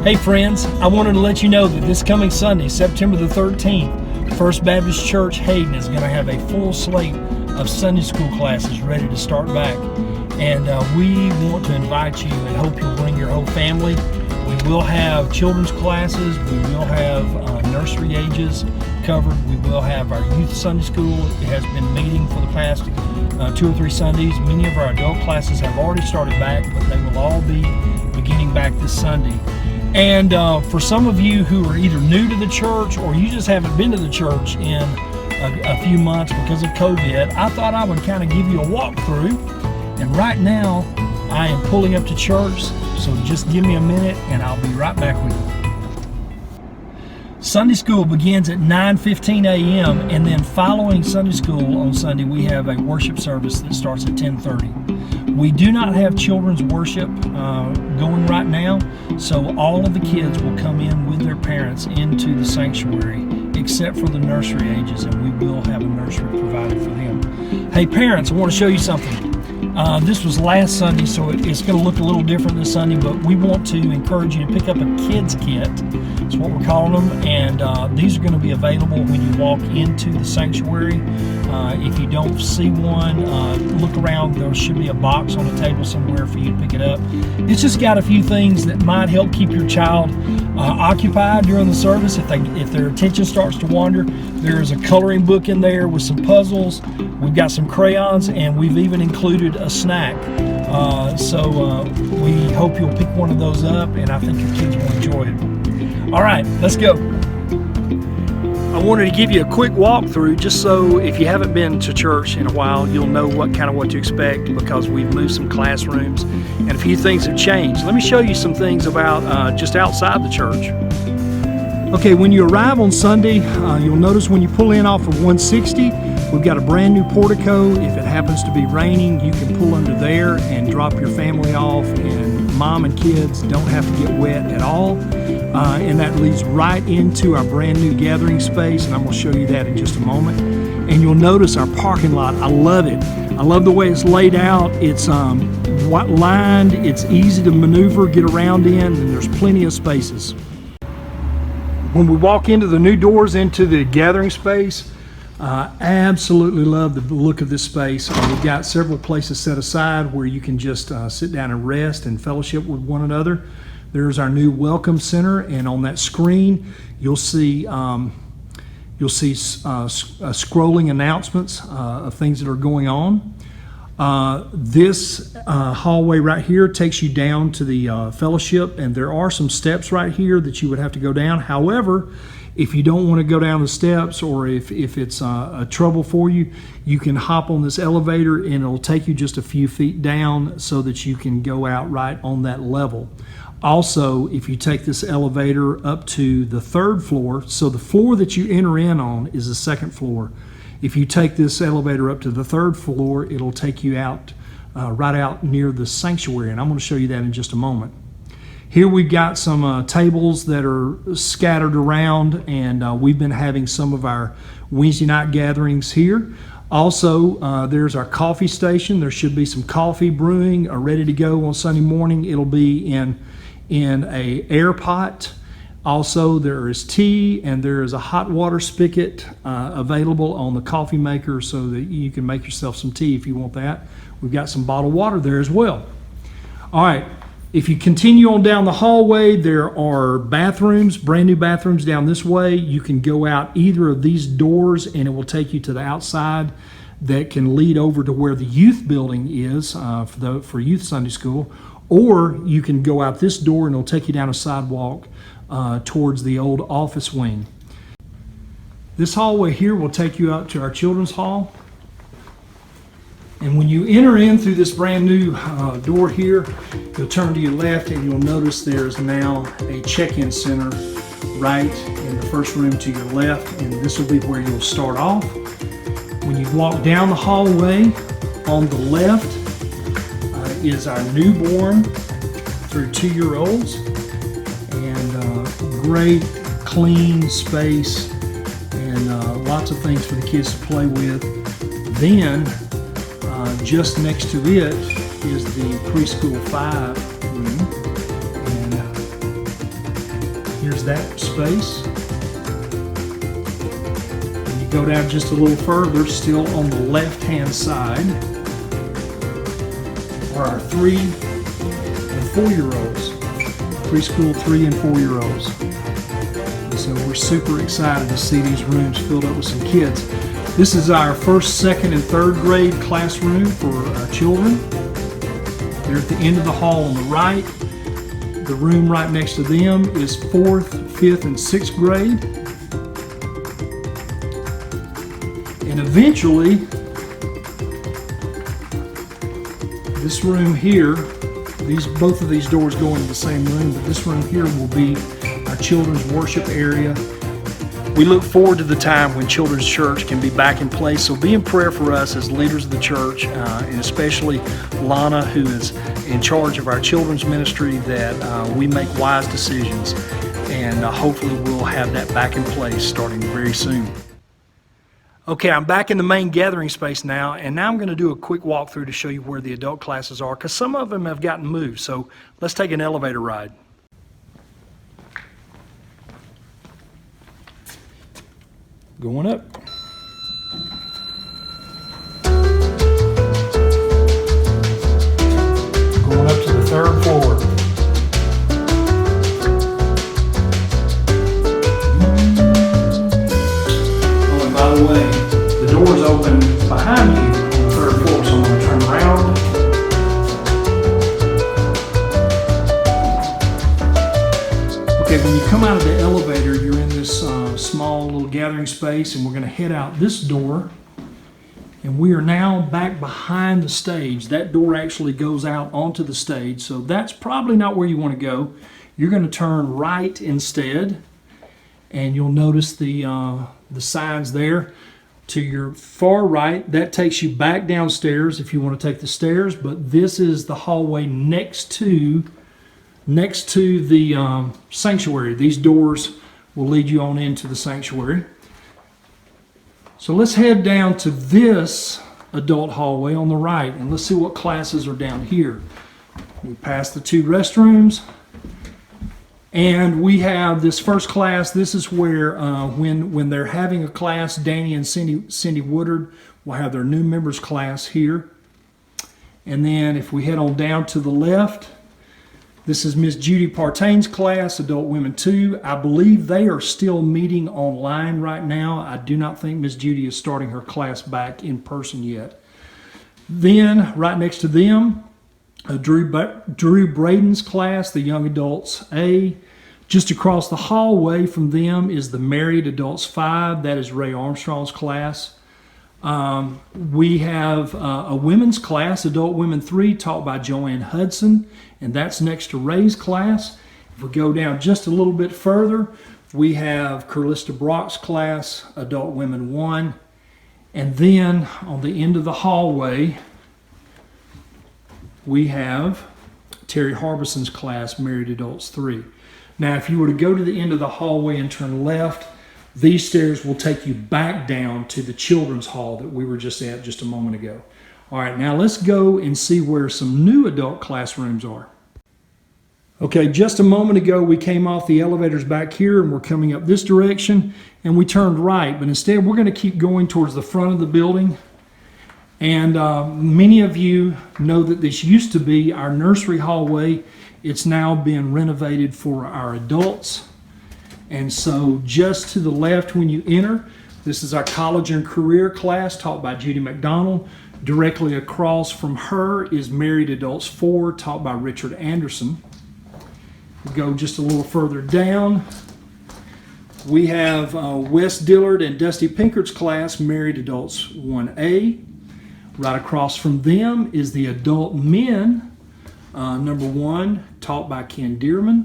Hey friends, I wanted to let you know that this coming Sunday, September the 13th, First Baptist Church Hayden is going to have a full slate of Sunday school classes ready to start back. And we want to invite you and hope you'll bring your whole family. We will have children's classes, we will have nursery ages covered, we will have our youth Sunday school. It has been meeting for the past 2 or 3 Sundays. Many of our adult classes have already started back, but they will all be beginning back this Sunday. And for some of you who are either new to the church or you just haven't been to the church in a few months because of COVID, I thought I would kind of give you a walkthrough. And right now, I am pulling up to church, so just give me a minute and I'll be right back with you. Sunday school begins at 9:15 a.m. and then following Sunday school on Sunday, we have a worship service that starts at 10:30. We do not have children's worship going right now, so all of the kids will come in with their parents into the sanctuary, except for the nursery ages, and we will have a nursery provided for them. Hey parents, I want to show you something. This was last Sunday, so it's going to look a little different this Sunday, but we want to encourage you to pick up a kids kit. That's what we're calling them, and these are going to be available when you walk into the sanctuary. If you don't see one, look around. There should be a box on the table somewhere for you to pick it up. It's just got a few things that might help keep your child occupied during the service. If their attention starts to wander, there's a coloring book in there with some puzzles. We've got some crayons, and we've even included a snack. So we hope you'll pick one of those up, and I think your kids will enjoy it. All right, let's go. I wanted to give you a quick walkthrough just so if you haven't been to church in a while, you'll know what to expect, because we've moved some classrooms and a few things have changed. Let me show you some things about just outside the church. Okay, when you arrive on Sunday, you'll notice when you pull in off of 160, we've got a brand new portico. If it happens to be raining, you can pull under there and drop your family off, and mom and kids don't have to get wet at all. And that leads right into our brand new gathering space, and I'm going to show you that in just a moment. And you'll notice our parking lot. I love it. I love the way it's laid out. It's lined, it's easy to maneuver, get around in, and there's plenty of spaces. When we walk into the new doors into the gathering space, absolutely love the look of this space. We've got several places set aside where you can just sit down and rest and fellowship with one another. There's our new welcome center, and on that screen you'll see scrolling announcements of things that are going on. This hallway right here takes you down to the fellowship, and there are some steps right here that you would have to go down. However, if you don't want to go down the steps, or if it's a trouble for you, you can hop on this elevator and it'll take you just a few feet down so that you can go out right on that level. Also, if you take this elevator up to the 3rd floor, so the floor that you enter in on is the 2nd floor. If you take this elevator up to the 3rd floor, it'll take you out right out near the sanctuary, and I'm going to show you that in just a moment. Here we've got some tables that are scattered around, and we've been having some of our Wednesday night gatherings here. Also, there's our coffee station. There should be some coffee brewing ready to go on Sunday morning. It'll be in a air pot. Also, there is tea, and there is a hot water spigot available on the coffee maker so that you can make yourself some tea if you want that. We've got some bottled water there as well. All right, if you continue on down the hallway, there are bathrooms, brand new bathrooms down this way. You can go out either of these doors, and it will take you to the outside that can lead over to where the youth building is for youth Sunday school. Or you can go out this door, and it'll take you down a sidewalk towards the old office wing. This hallway here will take you out to our children's hall. And when you enter in through this brand new door here, you'll turn to your left, and you'll notice there's now a check-in center right in the first room to your left, and this will be where you'll start off. When you walk down the hallway, on the left is our newborn through 2-year-olds, and great clean space, and lots of things for the kids to play with. Then just next to it is the preschool 5 room, and Here's that space. And you go down just a little further, still on the left-hand side, are our 3 and 4-year-olds, preschool 3 and 4-year-olds. So we're super excited to see these rooms filled up with some kids. This is our first, second, and third grade classroom for our children. They're at the end of the hall on the right. The room right next to them is 4th, 5th, and 6th grade. And eventually, this room here, both of these doors go into the same room, but this room here will be our children's worship area. We look forward to the time when Children's Church can be back in place, so be in prayer for us as leaders of the church, and especially Lana, who is in charge of our children's ministry, that we make wise decisions, and hopefully we'll have that back in place starting very soon. Okay, I'm back in the main gathering space now, and now I'm going to do a quick walkthrough to show you where the adult classes are, because some of them have gotten moved, so let's take an elevator ride. Going up. Going up to the 3rd floor. Oh, and by the way, the door's open behind you on the 3rd floor, so I'm going to turn around. Okay, when you come out of the elevator, you're in this small little gathering space, and we're going to head out this door, and we are now back behind the stage. That door actually goes out onto the stage, so that's probably not where you want to go. You're going to turn right instead, and you'll notice the signs there. To your far right, that takes you back downstairs if you want to take the stairs, but this is the hallway next to the sanctuary. These doors will lead you on into the sanctuary. So let's head down to this adult hallway on the right, and let's see what classes are down here. We pass the 2 restrooms, and we have this first class. This is where when they're having a class, Danny and Cindy Woodard will have their new members class here. And then if we head on down to the left, this is Miss Judy Partaine's class, Adult Women 2. I believe they are still meeting online right now. I do not think Miss Judy is starting her class back in person yet. Then, right next to them, Drew Braden's class, the Young Adults A. Just across the hallway from them is the Married Adults 5. That is Ray Armstrong's class. We have a women's class, Adult Women 3, taught by Joanne Hudson, and that's next to Ray's class. If we go down just a little bit further, we have Carlista Brock's class, Adult Women 1, and then on the end of the hallway, we have Terry Harbison's class, Married Adults 3. Now, if you were to go to the end of the hallway and turn left, these stairs will take you back down to the children's hall that we were just at just a moment ago. All right, now let's go and see where some new adult classrooms are. Okay, just a moment ago we came off the elevators back here and we're coming up this direction, and we turned right, but instead we're going to keep going towards the front of the building. And many of you know that this used to be our nursery hallway. It's now been renovated for our adults. And so just to the left when you enter, this is our college and career class taught by Judy McDonald. Directly across from her is Married Adults 4 taught by Richard Anderson. We go just a little further down. We have Wes Dillard and Dusty Pinkert's class, Married Adults 1A. Right across from them is the Adult Men, number 1, taught by Ken Dearman.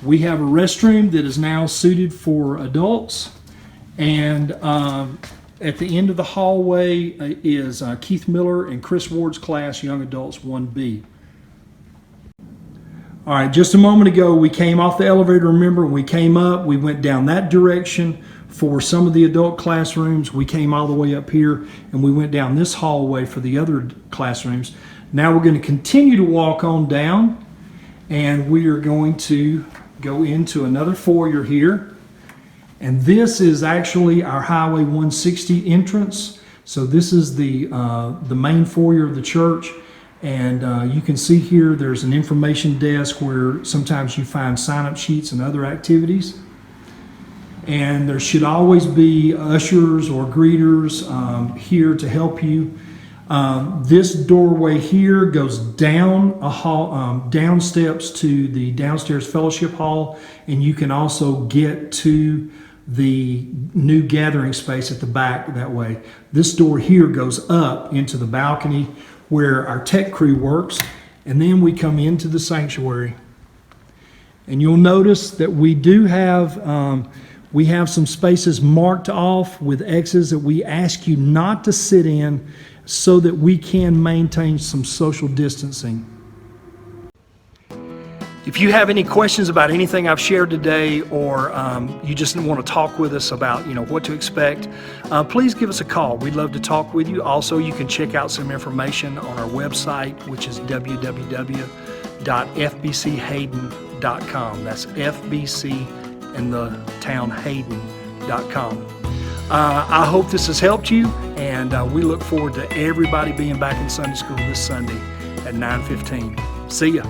We have a restroom that is now suited for adults, and at the end of the hallway is Keith Miller and Chris Ward's class, Young Adults 1B. All right, just a moment ago we came off the elevator, remember, we came up, we went down that direction for some of the adult classrooms. We came all the way up here and we went down this hallway for the other classrooms. Now we're going to continue to walk on down, and we are going to go into another foyer here. And this is actually our Highway 160 entrance. So this is the main foyer of the church. And you can see here there's an information desk where sometimes you find sign-up sheets and other activities. And there should always be ushers or greeters here to help you. This doorway here goes down a hall, down steps to the downstairs fellowship hall, and you can also get to the new gathering space at the back that way. This door here goes up into the balcony where our tech crew works, and then we come into the sanctuary. And you'll notice that we do have some spaces marked off with X's that we ask you not to sit in so that we can maintain some social distancing. If you have any questions about anything I've shared today, or you just want to talk with us about what to expect, please give us a call. We'd love to talk with you. Also, you can check out some information on our website, which is www.fbchayden.com. That's FBC in the town Hayden.com. I hope this has helped you, and we look forward to everybody being back in Sunday school this Sunday at 9:15. See ya.